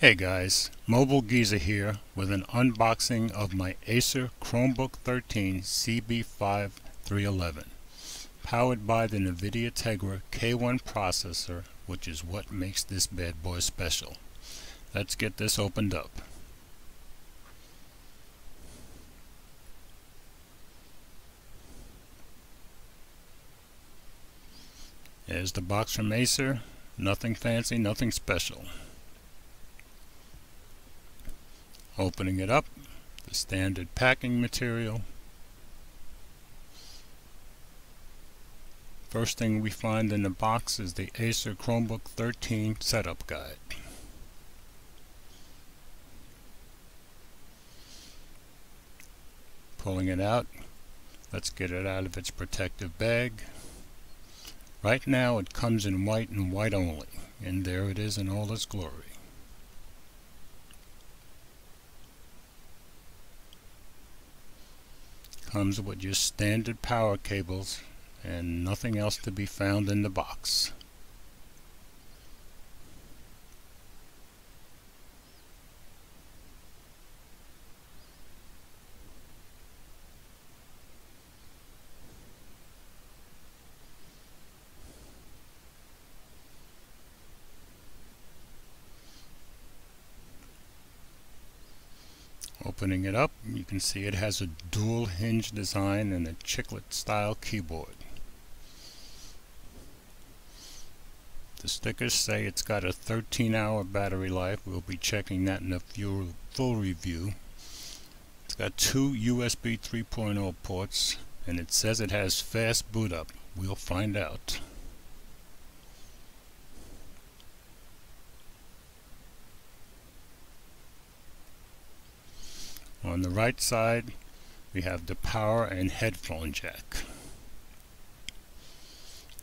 Hey guys, Mobile Geezer here with an unboxing of my Acer Chromebook 13 CB5311, powered by the NVIDIA Tegra K1 processor, which is what makes this bad boy special. Let's get this opened up. There's the box from Acer. Nothing fancy, nothing special. Opening it up, the standard packing material. First thing we find in the box is the Acer Chromebook 13 setup guide. Pulling it out, let's get it out of its protective bag. Right now it comes in white and white only, and there it is in all its glory. Comes with your standard power cables and nothing else to be found in the box. Opening it up, you can see it has a dual hinge design and a chiclet style keyboard. The stickers say it's got a 13-hour battery life. We'll be checking that in a full review. It's got two USB 3.0 ports, and it says it has fast boot up. We'll find out. On the right side, we have the power and headphone jack.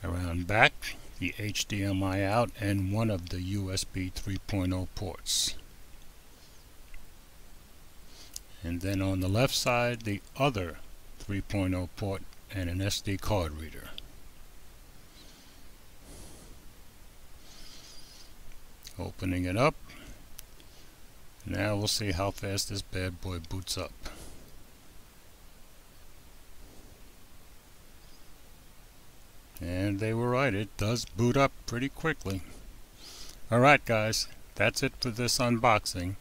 Around back, the HDMI out and one of the USB 3.0 ports. And then on the left side, the other 3.0 port and an SD card reader. Opening it up. Now we'll see how fast this bad boy boots up. And they were right, it does boot up pretty quickly. Alright guys, that's it for this unboxing.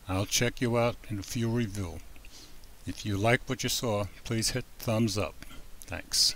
I'll check you out in a full review. If you like what you saw, please hit thumbs up. Thanks.